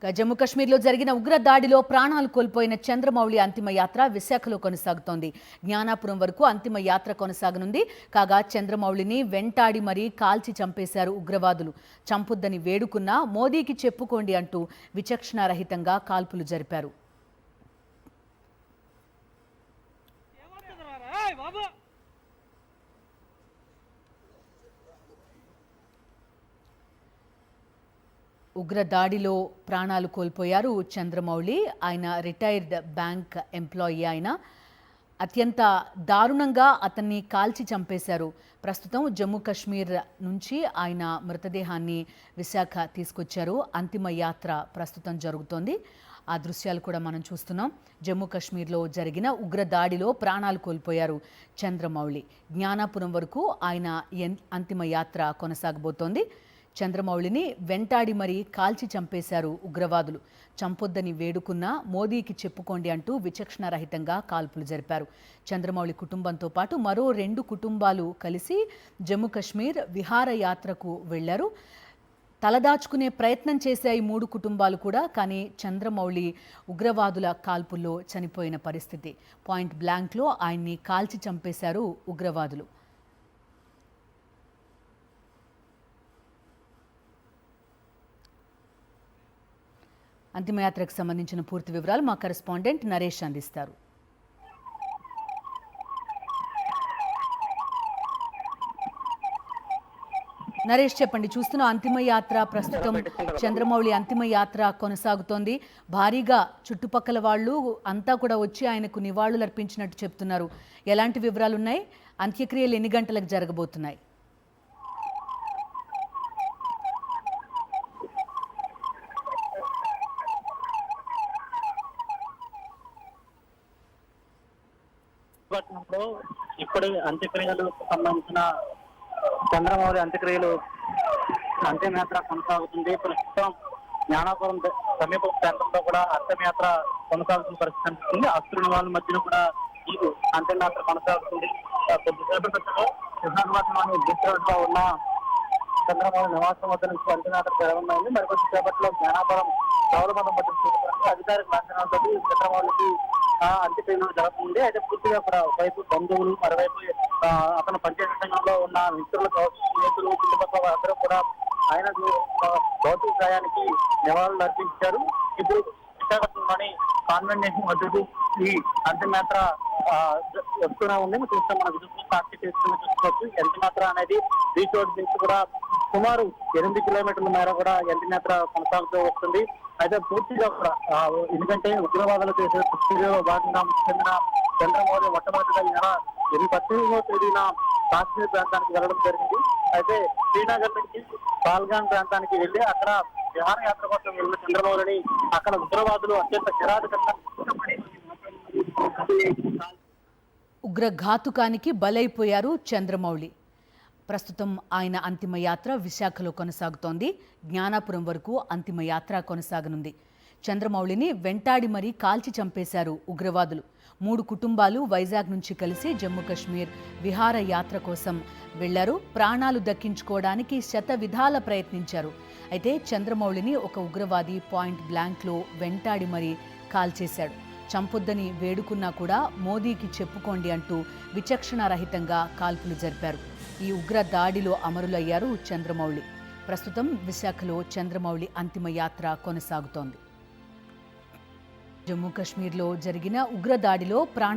జమ్మూ కాశ్మీర్లో జరిగిన ఉగ్ర దాడిలో ప్రాణాలు కోల్పోయిన చంద్రమౌళి అంతిమ యాత్ర విశాఖలో కొనసాగుతోంది. జ్ఞానాపురం వరకు అంతిమ యాత్ర కొనసాగనుంది. కాగా చంద్రమౌళిని వెంటాడి మరీ కాల్చి చంపేశారు ఉగ్రవాదులు. చంపొద్దని వేడుకున్నా మోదీకి చెప్పుకోండి అంటూ విచక్షణారహితంగా కాల్పులు జరిపారు. ఉగ్ర దాడిలో ప్రాణాలు కోల్పోయారు చంద్రమౌళి. ఆయన రిటైర్డ్ బ్యాంక్ ఎంప్లాయీ. ఆయన అత్యంత దారుణంగా అతన్ని కాల్చి చంపేశారు. ప్రస్తుతం జమ్మూ కాశ్మీర్ నుంచి ఆయన మృతదేహాన్ని విశాఖ తీసుకొచ్చారు. అంతిమ యాత్ర ప్రస్తుతం జరుగుతోంది. ఆ దృశ్యాలు కూడా మనం చూస్తున్నాం. జమ్మూ కాశ్మీర్లో జరిగిన ఉగ్ర దాడిలో ప్రాణాలు కోల్పోయారు చంద్రమౌళి. జ్ఞానాపురం వరకు ఆయన అంతిమ యాత్ర కొనసాగబోతోంది. చంద్రమౌళిని వెంటాడి మరీ కాల్చి చంపేశారు ఉగ్రవాదులు. చంపొద్దని వేడుకున్నా మోదీకి చెప్పుకోండి అంటూ విచక్షణారహితంగా కాల్పులు జరిపారు. చంద్రమౌళి కుటుంబంతో పాటు మరో 2 కుటుంబాలు కలిసి జమ్మూ కాశ్మీర్ విహారయాత్రకు వెళ్లారు. తలదాచుకునే ప్రయత్నం చేశాయి 3 కుటుంబాలు కూడా. కానీ చంద్రమౌళి ఉగ్రవాదుల కాల్పుల్లో చనిపోయిన పరిస్థితి. పాయింట్ బ్లాంక్లో ఆయన్ని కాల్చి చంపేశారు ఉగ్రవాదులు. అంతిమయాత్రకు సంబంధించిన పూర్తి వివరాలు మా కరెస్పాండెంట్ నరేష్ అందిస్తారు. నరేష్ చెప్పండి. చూస్తున్న అంతిమయాత్ర ప్రస్తుతం చంద్రమౌళి అంతిమయాత్ర కొనసాగుతోంది. భారీగా చుట్టుపక్కల వాళ్ళు అంతా కూడా వచ్చి ఆయనకు నివాళులు అర్పించినట్టు చెప్తున్నారు. ఎలాంటి వివరాలు ఉన్నాయి? అంత్యక్రియలు ఎన్ని గంటలకు జరగబోతున్నాయి? ఇప్పుడు అంత్యక్రియలకు సంబంధించిన చంద్రమౌళి అంత్యక్రియలు అంతిమయాత్ర కొనసాగుతుంది. ప్రస్తుతం జ్ఞానాపురం సమీప ప్రాంతంలో కూడా అంతిమయాత్ర కొనసాగుతున్న పరిస్థితి కనిపిస్తుంది. అస్తున్న వాళ్ళ మధ్యన కూడా ఈ అంతిమయాత్ర కొనసాగుతుంది. కొద్దిసేపటి విశాఖపట్నంలోని బీచ్ రోడ్ లో ఉన్న చంద్రమౌళి నివాసం వద్ద నుంచి అంతిమయాత్ర జరగనుంది. మరి కొద్దిసేపట్లో జ్ఞానాపురం గౌరవం మధ్య అధికారిక లాంఛనాలతో చంద్రమౌళికి అంత్యక్రియలు జరుగుతుంది. అయితే పూర్తిగా కూడా ఒకవైపు బంధువులు, మరోవైపు అతను పనిచేసే రంగంలో ఉన్న మిత్రులతో స్నేహితులు, చుట్టుపక్కల అందరూ కూడా ఆయన భౌతిక గాయానికి నివాళులు అర్పించారు. ఇప్పుడు విశాఖపట్నంలోని కాన్వెంట్ మద్దతు ఈ అంతిమయాత్ర వస్తూనే ఉంది. చూస్తాం, మన విద్యుత్ సాక్షి చేసుకుని చూసుకోవచ్చు. అంతిమయాత్ర అనేది బీచ్ రోడ్ నుంచి కూడా సుమారు 8 కిలోమీటర్ల మేర కూడా అంతిమయాత్ర కొనసాగుతూ వస్తుంది. అయితే పూర్తిగా కూడా ఎందుకంటే ఉగ్రవాదులు చేసే ప్రక్రియలో భాగంగా చెందిన చంద్రమౌళి మొట్టమొదటిగా ఈ నెల 18వ తేదీన కాశ్మీర్ ప్రాంతానికి వెళ్ళడం జరిగింది. అయితే శ్రీనగర్ నుంచి పాల్గాన్ ప్రాంతానికి వెళ్లి అక్కడ విహారయాత్ర కోసం వెళ్ళిన చంద్రమౌళిని అక్కడ ఉగ్రవాదులు అత్యంత కిరాతకంగా ఉగ్రఘాతుకానికి బలైపోయారు చంద్రమౌళి. ప్రస్తుతం ఆయన అంతిమయాత్ర విశాఖలో కొనసాగుతోంది. జ్ఞానాపురం వరకు అంతిమయాత్ర కొనసాగనుంది. చంద్రమౌళిని వెంటాడి మరీ కాల్చి చంపేశారు ఉగ్రవాదులు. 3 కుటుంబాలు వైజాగ్ నుంచి కలిసి జమ్మూ కాశ్మీర్ విహారయాత్ర కోసం వెళ్లారు. ప్రాణాలు దక్కించుకోవడానికి శతవిధాల ప్రయత్నించారు. అయితే చంద్రమౌళిని ఒక ఉగ్రవాది పాయింట్ బ్లాంక్లో వెంటాడి మరీ కాల్చేశాడు. చంపొద్దని వేడుకున్నా కూడా మోదీకి చెప్పుకోండి అంటూ విచక్షణారహితంగా కాల్పులు జరిపారు. ఈ ఉగ్ర దాడిలో అమరులయ్యారు చంద్రమౌళి. ప్రస్తుతం విశాఖలో చంద్రమౌళి అంతిమయాత్ర కొనసాగుతోంది. జమ్మూ కాశ్మీర్లో జరిగిన ఉగ్ర దాడిలో